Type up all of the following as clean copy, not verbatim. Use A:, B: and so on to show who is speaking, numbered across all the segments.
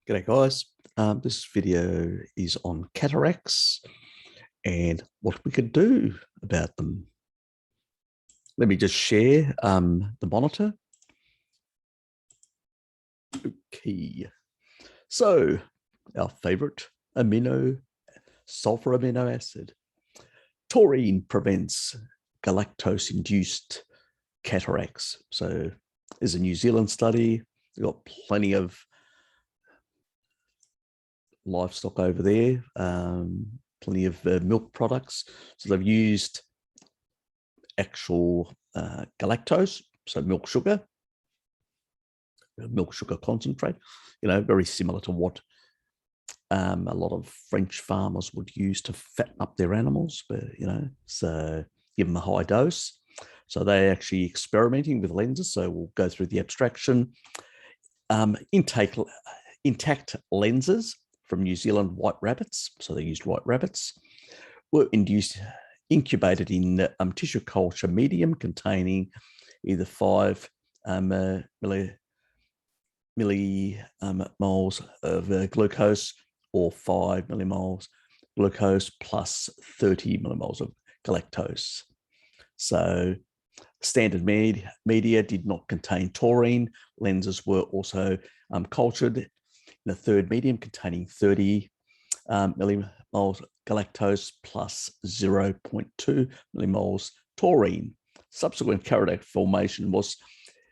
A: G'day guys, this video is on cataracts and what we could do about them. Let me just share the monitor. Okay, so our favorite sulfur amino acid. Taurine prevents galactose-induced cataracts. So there's a New Zealand study. We've got plenty of livestock over there, plenty of milk products. So they've used actual galactose, so milk sugar concentrate, very similar to what a lot of French farmers would use to fatten up their animals, but so give them a high dose. So they're actually experimenting with lenses. So we'll go through the abstraction. Intact lenses from New Zealand white rabbits, so they used white rabbits, were incubated in tissue culture medium containing either 5 millimoles of glucose or 5 millimoles glucose plus 30 millimoles of galactose. So standard media did not contain taurine. Lenses were also cultured in a third medium containing 30 millimoles galactose plus 0.2 millimoles taurine. Subsequent cataract formation was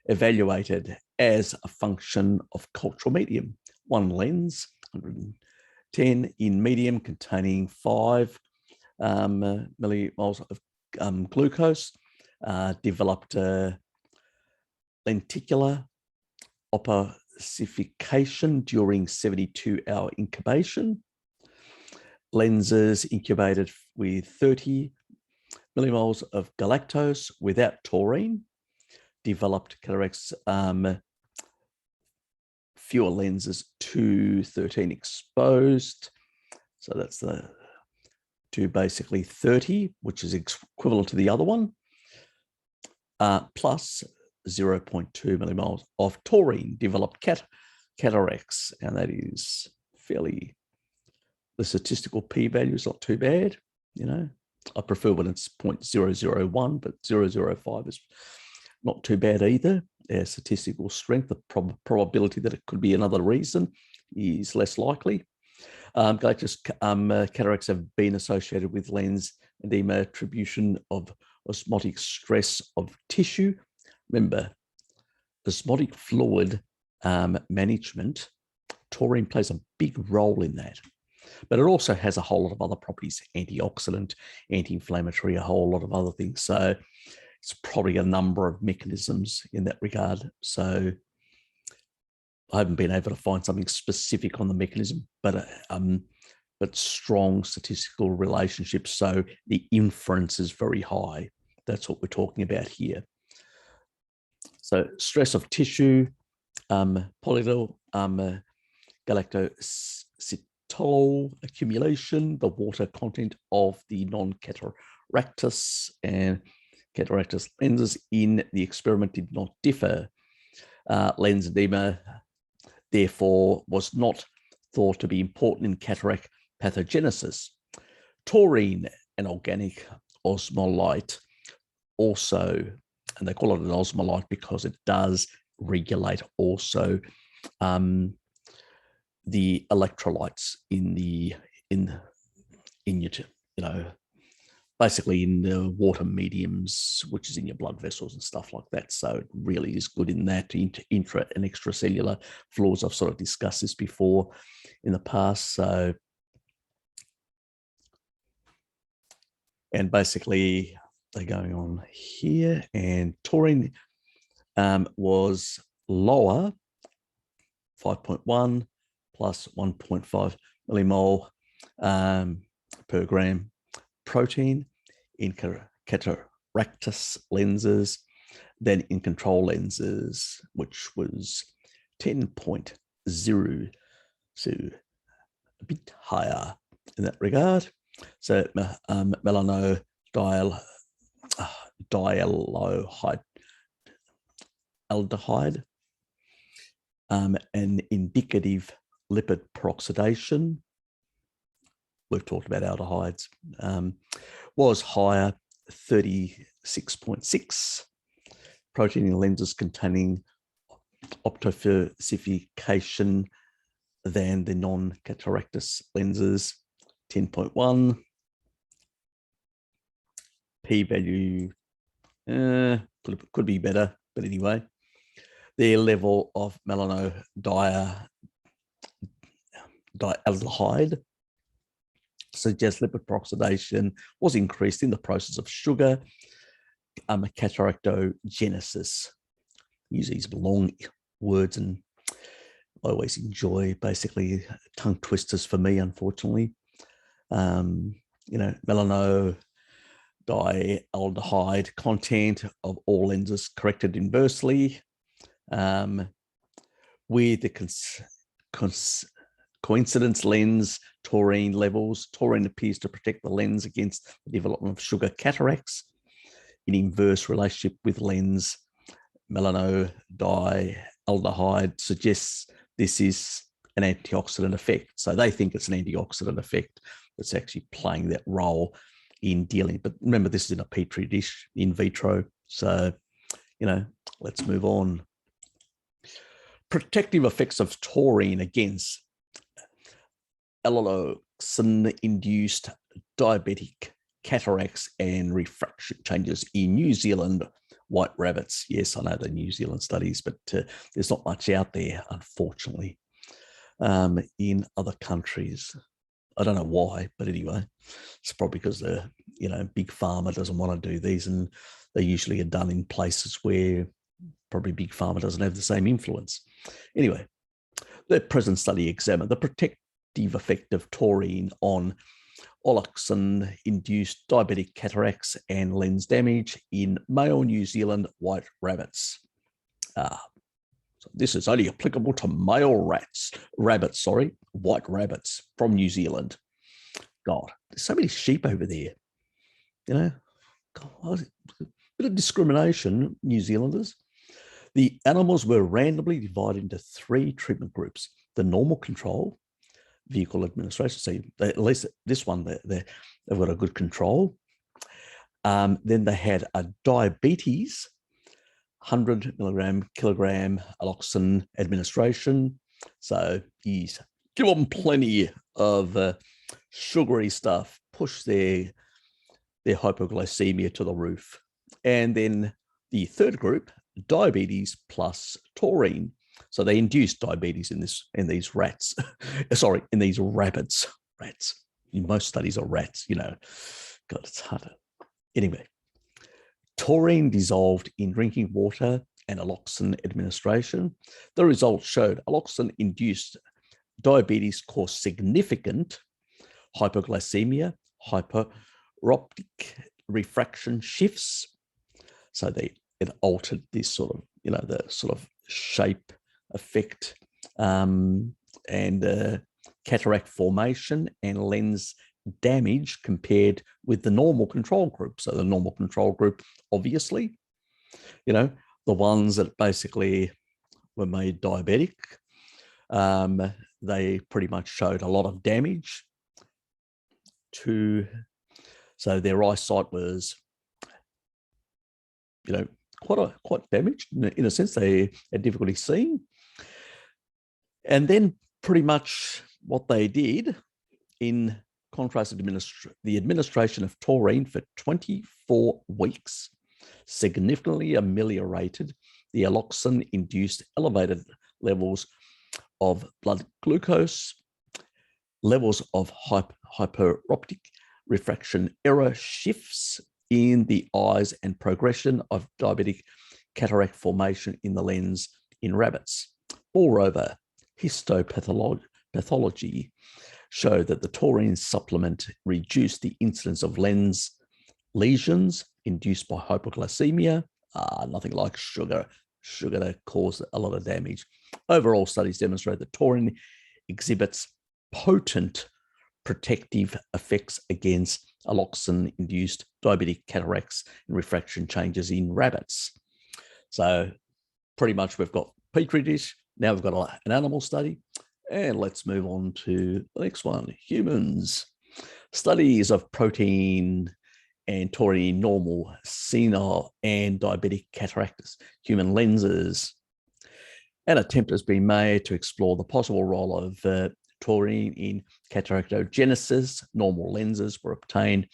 A: evaluated as a function of cultural medium. One lens, 110 in medium containing 5 millimoles of glucose, developed lenticular opacification during 72-hour incubation. Lenses incubated with 30 millimoles of galactose without taurine developed cataracts. Fewer lenses, 213 exposed. So that's to basically 30, which is equivalent to the other one, plus 0.2 millimoles of taurine developed cataracts. And that is the statistical p-value is not too bad. I prefer when it's 0.001, but 0.005 is not too bad either. Statistical strength, the probability that it could be another reason is less likely. Cataracts have been associated with lens edema, attribution of osmotic stress of tissue. Remember, osmotic fluid management, taurine plays a big role in that. But it also has a whole lot of other properties, antioxidant, anti-inflammatory, a whole lot of other things. So it's probably a number of mechanisms in that regard. So I haven't been able to find something specific on the mechanism, but strong statistical relationships. So the inference is very high. That's what we're talking about here. So stress of tissue, polyol galactositol accumulation, the water content of the non-cataractous and cataractous lenses in the experiment did not differ. Lens edema, therefore, was not thought to be important in cataract pathogenesis. Taurine, an organic osmolyte, also, and they call it an osmolyte because it does regulate also the electrolytes in your, basically in the water mediums, which is in your blood vessels and stuff like that. So it really is good in that intra and extracellular fluids. I've sort of discussed this before in the past. So, and basically they're going on here, and taurine was lower, 5.1 plus 1.5 millimole per gram protein in cataractous lenses than in control lenses, which was 10.0, so a bit higher in that regard. So dialdehyde, an indicative lipid peroxidation, we've talked about aldehydes, was higher, 36.6. Protein in lenses containing optofalsification than the non-cataractous lenses, 10.1. P-value could be better, but anyway. Their level of dialdehyde suggests lipid peroxidation was increased in the process of sugar cataractogenesis. Use these long words, and I always enjoy basically tongue twisters for me, unfortunately. Melanodialdehyde content of all lenses corrected inversely with the coincidence lens taurine levels. Taurine appears to protect the lens against the development of sugar cataracts in inverse relationship with lens. Melanodialdehyde suggests this is an antioxidant effect. So they think it's an antioxidant effect that's actually playing that role in dealing. But remember, this is in a petri dish in vitro. So, let's move on. Protective effects of taurine against alloxin-induced diabetic cataracts and refraction changes in New Zealand white rabbits. Yes, I know the New Zealand studies, but there's not much out there, unfortunately, in other countries. I don't know why, but anyway, it's probably because the big pharma doesn't want to do these, and they usually are done in places where probably big pharma doesn't have the same influence. Anyway, the present study examined the protective effect of taurine on alloxin-induced diabetic cataracts and lens damage in male New Zealand white rabbits. So this is only applicable to male white rabbits from New Zealand. God, there's so many sheep over there. God, a bit of discrimination, New Zealanders. The animals were randomly divided into 3 treatment groups: the normal control, vehicle administration. So at least this one, they've got a good control. Then they had a diabetes, 100 kilogram alloxin administration. So give them plenty of sugary stuff, push their hypoglycemia to the roof. And then the third group, diabetes plus taurine. So they induced diabetes in these rats. Sorry, in these rabbits. Rats. In most studies are rats, God, it's harder. Anyway, taurine dissolved in drinking water and alloxin administration. The results showed alloxin-induced diabetes caused significant hypoglycemia, hyperoptic refraction shifts. So it altered this sort of, the sort of shape effect and cataract formation and lens damage compared with the normal control group. So the normal control group, obviously, the ones that basically were made diabetic, they pretty much showed a lot of damage so their eyesight was, quite damaged in a sense. They had difficulty seeing. And then pretty much what they did, in contrast to the administration of taurine for 24 weeks, significantly ameliorated the alloxin-induced elevated levels of blood glucose, levels of hyperoptic refraction error shifts in the eyes, and progression of diabetic cataract formation in the lens in rabbits. Moreover, histopathology showed that the taurine supplement reduced the incidence of lens lesions induced by hypoglycemia. Nothing like sugar to cause a lot of damage. Overall, studies demonstrate that taurine exhibits potent protective effects against alloxin-induced diabetic cataracts and refraction changes in rabbits. So pretty much we've got petri dish. Now we've got an animal study. And let's move on to the next one, humans. Studies of protein and taurine normal, senile, and diabetic cataracts, human lenses. An attempt has been made to explore the possible role of taurine in cataractogenesis. Normal lenses were obtained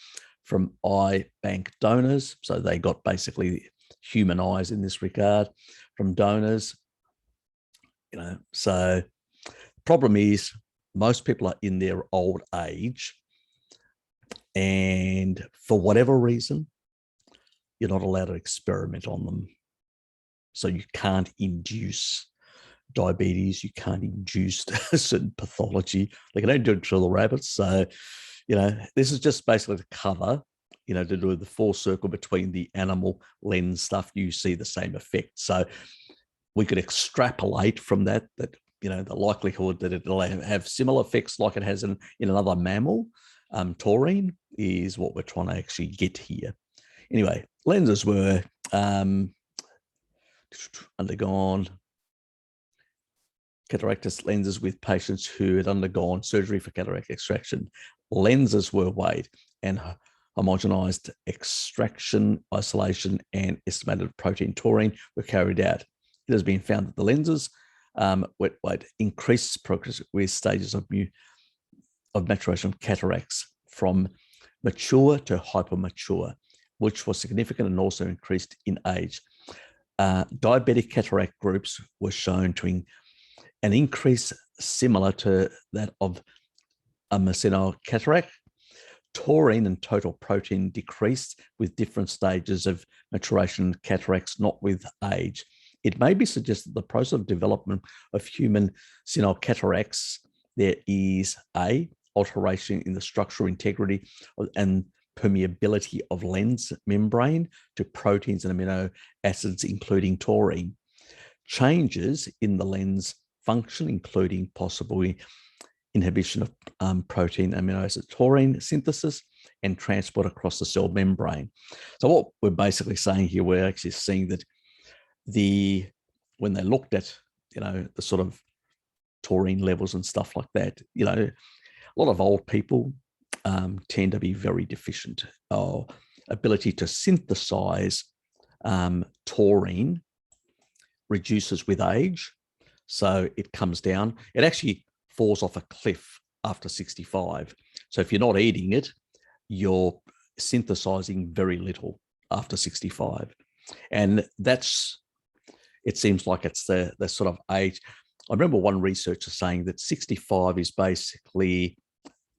A: from eye bank donors. So they got basically human eyes in this regard from donors. So the problem is most people are in their old age, and for whatever reason, you're not allowed to experiment on them. So you can't induce diabetes, you can't induce a certain pathology. They can only do it to the rabbits. So, this is just basically to cover, to do the full circle between the animal lens stuff. You see the same effect. So we could extrapolate from that, the likelihood that it'll have similar effects like it has in another mammal, taurine, is what we're trying to actually get here. Anyway, lenses were undergone cataractus lenses with patients who had undergone surgery for cataract extraction. Lenses were weighed and homogenized extraction, isolation, and estimated protein taurine were carried out. It has been found that the lenses wet weight increases progress with stages of maturation of cataracts from mature to hypermature, which was significant and also increased in age. Diabetic cataract groups were shown to an increase similar to that of a senile cataract. Taurine and total protein decreased with different stages of maturation cataracts, not with age. It may be suggested the process of development of human senile cataracts, there is a alteration in the structural integrity and permeability of lens membrane to proteins and amino acids, including taurine. Changes in the lens function, including possibly inhibition of protein amino acid taurine synthesis and transport across the cell membrane. So what we're basically saying here, we're actually seeing that when they looked at, the sort of taurine levels and stuff like that, a lot of old people tend to be very deficient. Our ability to synthesize taurine reduces with age. So it comes down. It actually falls off a cliff after 65. So if you're not eating it, you're synthesizing very little after 65. And it seems like it's the sort of age. I remember one researcher saying that 65 is basically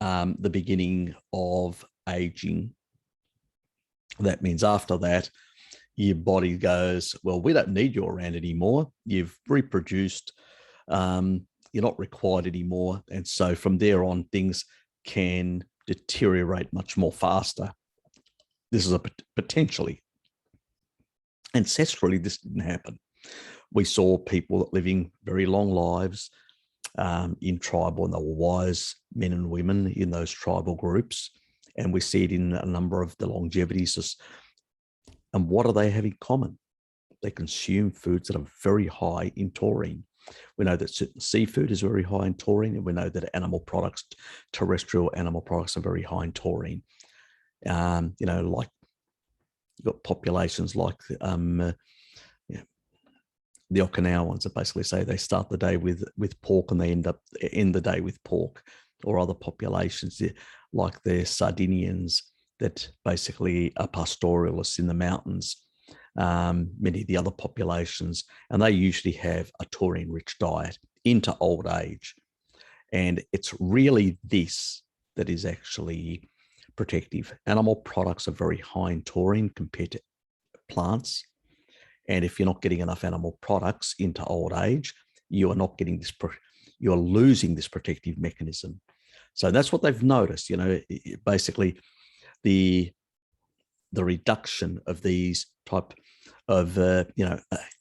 A: the beginning of aging. That means after that, your body goes, well, we don't need you around anymore. You've reproduced. You're not required anymore. And so from there on, things can deteriorate much more faster. This is a potentially. Ancestrally, this didn't happen. We saw people living very long lives in tribal, and they were wise men and women in those tribal groups. And we see it in a number of the longevities. And what do they have in common? They consume foods that are very high in taurine. We know that certain seafood is very high in taurine, and we know that terrestrial animal products are very high in taurine. Like you've got populations like the Okinawans that basically say they start the day with pork and they end the day with pork, or other populations like the Sardinians that basically are pastoralists in the mountains. Many of the other populations, and they usually have a taurine-rich diet into old age. And it's really this that is actually protective. Animal products are very high in taurine compared to plants. And if you're not getting enough animal products into old age, you are not getting this, you're losing this protective mechanism. So that's what they've noticed, basically the reduction of these type of,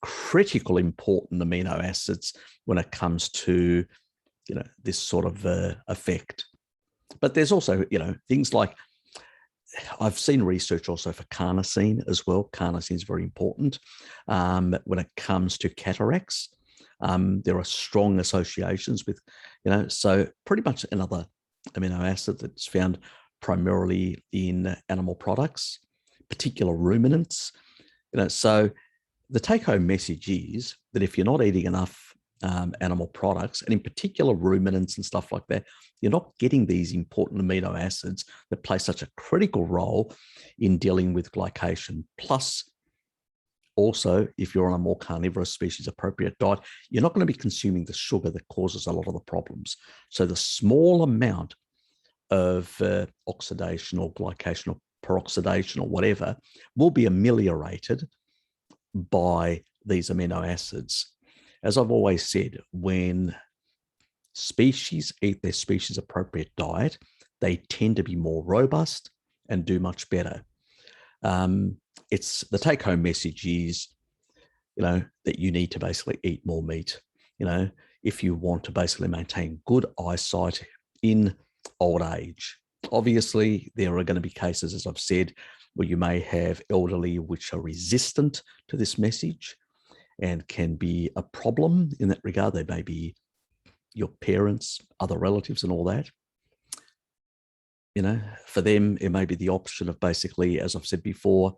A: critical important amino acids when it comes to, this sort of effect. But there's also, things like, I've seen research also for carnosine as well. Carnosine is very important when it comes to cataracts. There are strong associations with, so pretty much another amino acid that's found primarily in animal products, particular ruminants. So the take-home message is that if you're not eating enough animal products, and in particular ruminants and stuff like that, you're not getting these important amino acids that play such a critical role in dealing with glycation. Plus, also, if you're on a more carnivorous species appropriate diet, you're not going to be consuming the sugar that causes a lot of the problems. So the small amount of oxidation or glycation or peroxidation or whatever will be ameliorated by these amino acids. As I've always said, when species eat their species appropriate diet, they tend to be more robust and do much better. It's the take home message is, that you need to basically eat more meat, if you want to basically maintain good eyesight in old age. Obviously, there are going to be cases, as I've said, where you may have elderly which are resistant to this message and can be a problem in that regard. They may be your parents, other relatives and all that. For them, it may be the option of basically, as I've said before,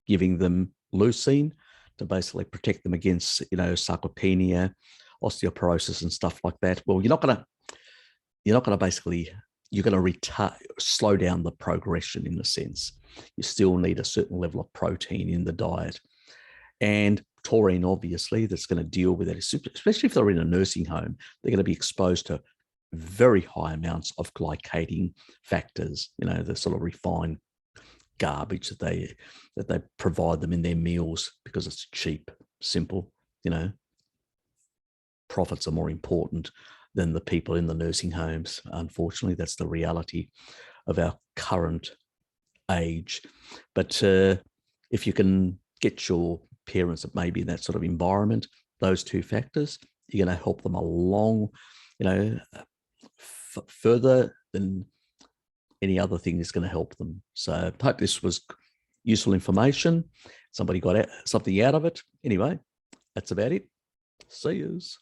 A: giving them leucine to basically protect them against, sarcopenia, osteoporosis and stuff like that. Well, you're going to slow down the progression in a sense. You still need a certain level of protein in the diet. And taurine, obviously, that's going to deal with it, especially if they're in a nursing home, they're going to be exposed to very high amounts of glycating factors, the sort of refined garbage that they provide them in their meals because it's cheap, simple, profits are more important than the people in the nursing homes. Unfortunately, that's the reality of our current age. But if you can get your parents that may be in that sort of environment, those two factors, you're going to help them along, further than any other thing is going to help them. So I hope this was useful information. Somebody got something out of it. Anyway, that's about it. See yous.